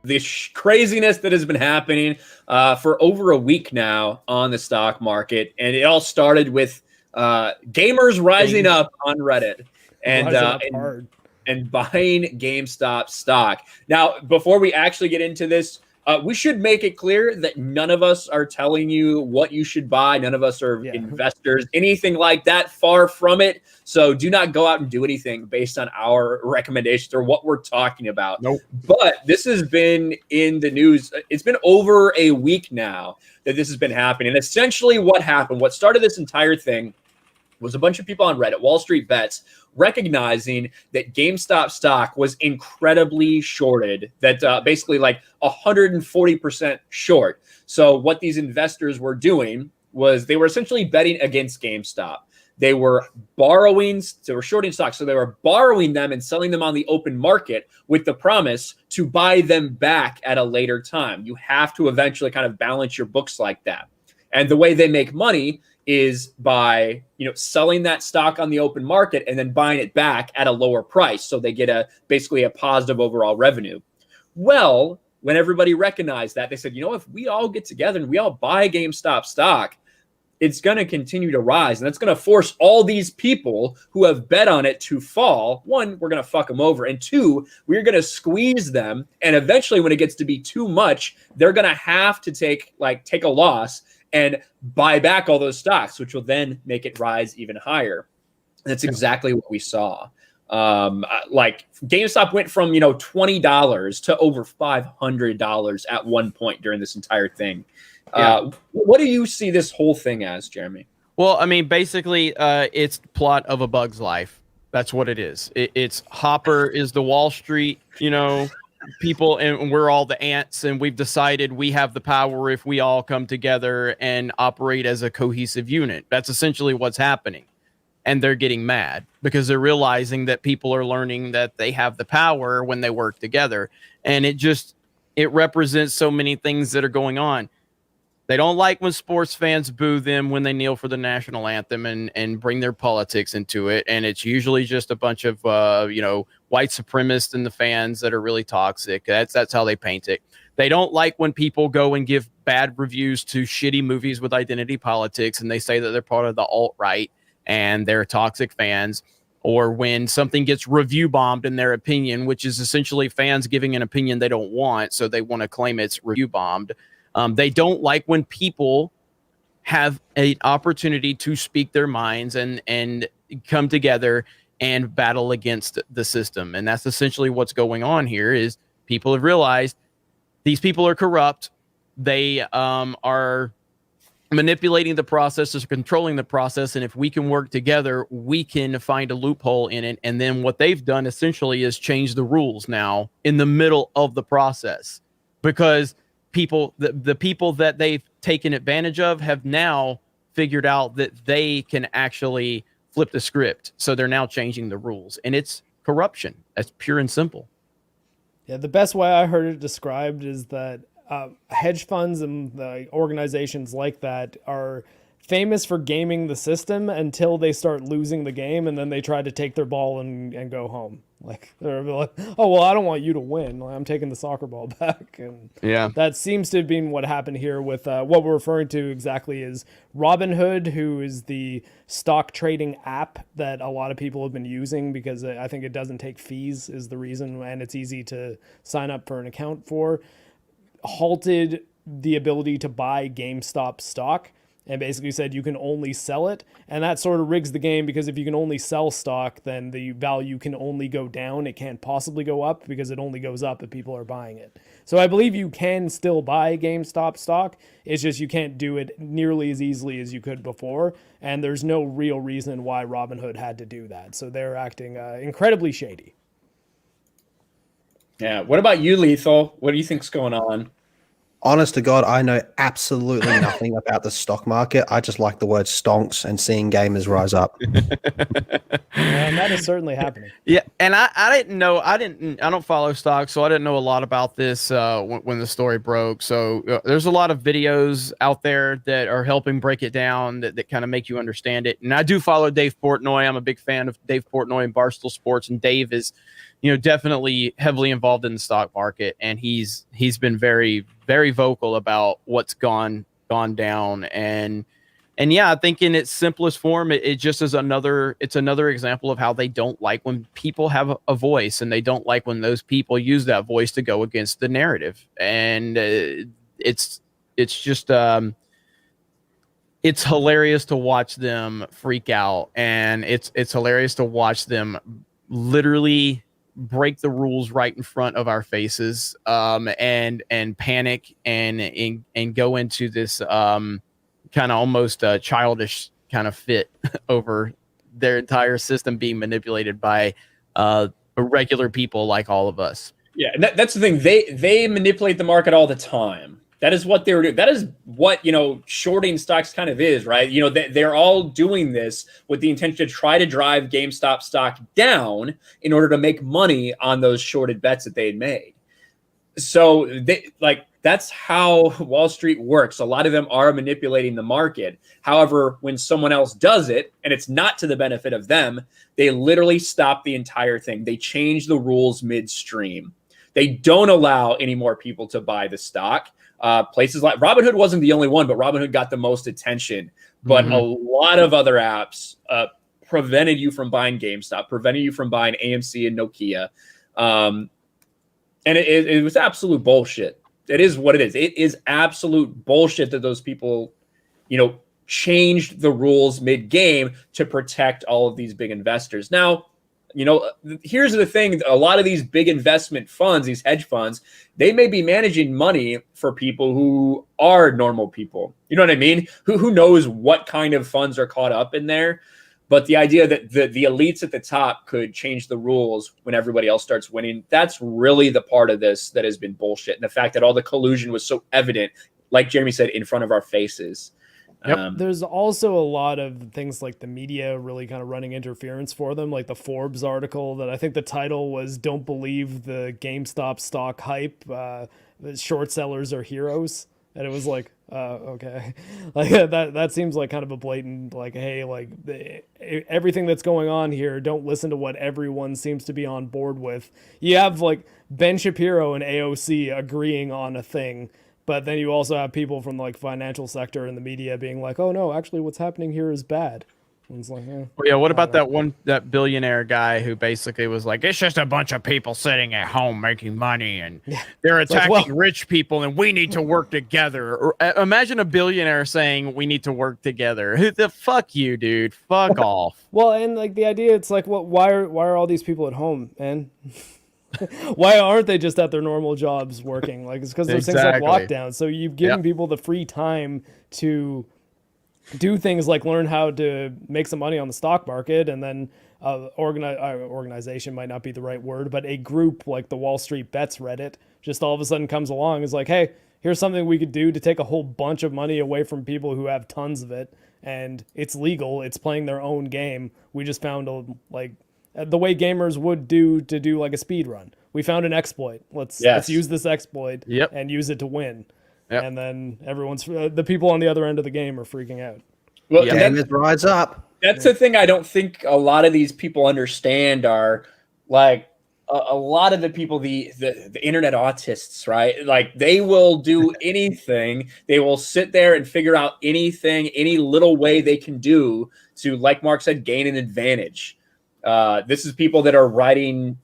the craziness that has been happening for over a week now on the stock market. And it all started with gamers rising up on Reddit and buying GameStop stock. Now, before we actually get into this, we should make it clear that none of us are telling you what you should buy. None of us are investors, anything like that. Far from it. So do not go out and do anything based on our recommendations or what we're talking about. Nope. But this has been in the news. It's been over a week now that this has been happening. And essentially what happened, what started this entire thing, was a bunch of people on Reddit, Wall Street Bets, recognizing that GameStop stock was incredibly shorted, that basically like 140% short. So what these investors were doing was they were essentially betting against GameStop. They were borrowing, they were shorting stocks. So they were borrowing them and selling them on the open market with the promise to buy them back at a later time. You have to eventually kind of balance your books like that. And the way they make money is by, selling that stock on the open market and then buying it back at a lower price. So they get basically a positive overall revenue. Well, when everybody recognized that, they said, if we all get together and we all buy GameStop stock, it's going to continue to rise. And that's going to force all these people who have bet on it to fall. One, we're going to fuck them over. And two, we're going to squeeze them. And eventually when it gets to be too much, they're going to have to take a loss and buy back all those stocks, which will then make it rise even higher. And that's exactly what we saw. GameStop went from, $20 to over $500 at one point during this entire thing. What do you see this whole thing as, Jeremy? Well, I mean, basically, it's plot of A Bug's Life. That's what it is. It's Hopper is the Wall Street, people, and we're all the ants, and we've decided we have the power if we all come together and operate as a cohesive unit. That's essentially what's happening. And they're getting mad because they're realizing that people are learning that they have the power when they work together. And it represents so many things that are going on. They don't like when sports fans boo them when they kneel for the national anthem and bring their politics into it. And it's usually just a bunch of, white supremacists in the fans that are really toxic. That's how they paint it. They don't like when people go and give bad reviews to shitty movies with identity politics and they say that they're part of the alt-right and they're toxic fans. Or when something gets review bombed in their opinion, which is essentially fans giving an opinion they don't want, so they want to claim it's review bombed. They don't like when people have an opportunity to speak their minds and come together and battle against the system. And that's essentially what's going on here is people have realized these people are corrupt. They are manipulating the process, or controlling the process. And if we can work together, we can find a loophole in it. And then what they've done essentially is change the rules now in the middle of the process, because the people that they've taken advantage of have now figured out that they can actually flip the script. So they're now changing the rules, and it's corruption. That's pure and simple. Yeah. The best way I heard it described is that hedge funds and the organizations like that are famous for gaming the system until they start losing the game, and then they try to take their ball and go home. They're like, oh, well, I don't want you to win. I'm taking the soccer ball back. And that seems to have been what happened here with what we're referring to exactly is Robinhood, who is the stock trading app that a lot of people have been using because I think it doesn't take fees is the reason, and it's easy to sign up for an account for, halted the ability to buy GameStop stock and basically said you can only sell it. And that sort of rigs the game, because if you can only sell stock, then the value can only go down. It can't possibly go up because it only goes up if people are buying it. So I believe you can still buy GameStop stock. It's just you can't do it nearly as easily as you could before. And there's no real reason why Robinhood had to do that. So they're acting incredibly shady. Yeah. What about you, Lethal? What do you think's going on? Honest to God, I know absolutely nothing about the stock market. I just like the word stonks and seeing gamers rise up. And that is certainly happening. Yeah, and I didn't know. I don't follow stocks, so I didn't know a lot about this when the story broke. So there's a lot of videos out there that are helping break it down that kind of make you understand it. And I do follow Dave Portnoy. I'm a big fan of Dave Portnoy and Barstool Sports, and Dave is, definitely heavily involved in the stock market, and he's been very, very vocal about what's gone down. And yeah, I think in its simplest form, it just is another example of how they don't like when people have a voice, and they don't like when those people use that voice to go against the narrative. And it's just it's hilarious to watch them freak out, and it's hilarious to watch them literally break the rules right in front of our faces, and panic and go into this kind of almost childish kind of fit over their entire system being manipulated by regular people like all of us. Yeah, and that's the thing. They manipulate the market all the time. That is what they're doing. That is what, shorting stocks kind of is, right? They're all doing this with the intention to try to drive GameStop stock down in order to make money on those shorted bets that they had made. So that's how Wall Street works. A lot of them are manipulating the market. However, when someone else does it and it's not to the benefit of them, they literally stop the entire thing. They change the rules midstream. They don't allow any more people to buy the stock. Places like Robinhood wasn't the only one, but Robinhood got the most attention. But a lot of other apps prevented you from buying GameStop, prevented you from buying AMC and Nokia. And it was absolute bullshit. It is what it is. It is absolute bullshit that those people, changed the rules mid-game to protect all of these big investors. Now, here's the thing. A lot of these big investment funds, these hedge funds, they may be managing money for people who are normal people. You know what I mean? Who knows what kind of funds are caught up in there? But the idea that the elites at the top could change the rules when everybody else starts winning, that's really the part of this that has been bullshit. And the fact that all the collusion was so evident, like Jeremy said, in front of our faces. Yep. There's also a lot of things like the media really kind of running interference for them, like the Forbes article that I think the title was "Don't Believe the GameStop Stock Hype, Short Sellers Are Heroes." And it was like, okay, like that seems like kind of a blatant, like, hey, like everything that's going on here, don't listen to what everyone seems to be on board with. You have like Ben Shapiro and AOC agreeing on a thing, but then you also have people from like financial sector and the media being like, oh no, actually what's happening here is bad. And it's like, well, yeah, what about that billionaire guy who basically was like, it's just a bunch of people sitting at home making money, and they're attacking rich people, and we need to work together. Or, imagine a billionaire saying we need to work together. Who the fuck you, dude? Fuck off. Well, and like the idea, it's like, why are all these people at home, man? Why aren't they just at their normal jobs working? Like, it's because there's things like lockdown. So you've given people the free time to do things like learn how to make some money on the stock market, and then organization might not be the right word, but a group like the Wall Street Bets Reddit just all of a sudden comes along, is like, hey, here's something we could do to take a whole bunch of money away from people who have tons of it, and it's legal, it's playing their own game. We just found the way gamers would do to do like a speed run. We found an exploit. Let's use this exploit and use it to win. Yep. And then the people on the other end of the game are freaking out. Well, gamers rise up. That's the thing I don't think a lot of these people understand are like a lot of the people, the internet autists, right? Like they will do anything. They will sit there and figure out anything, any little way they can do to, like Mark said, gain an advantage. This is people that are writing,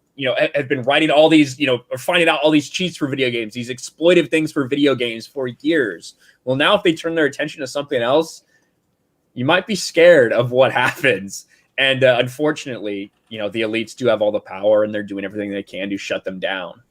have been writing all these, or finding out all these cheats for video games, these exploitive things for video games for years. Well, now if they turn their attention to something else, you might be scared of what happens. And unfortunately, the elites do have all the power, and they're doing everything they can to shut them down.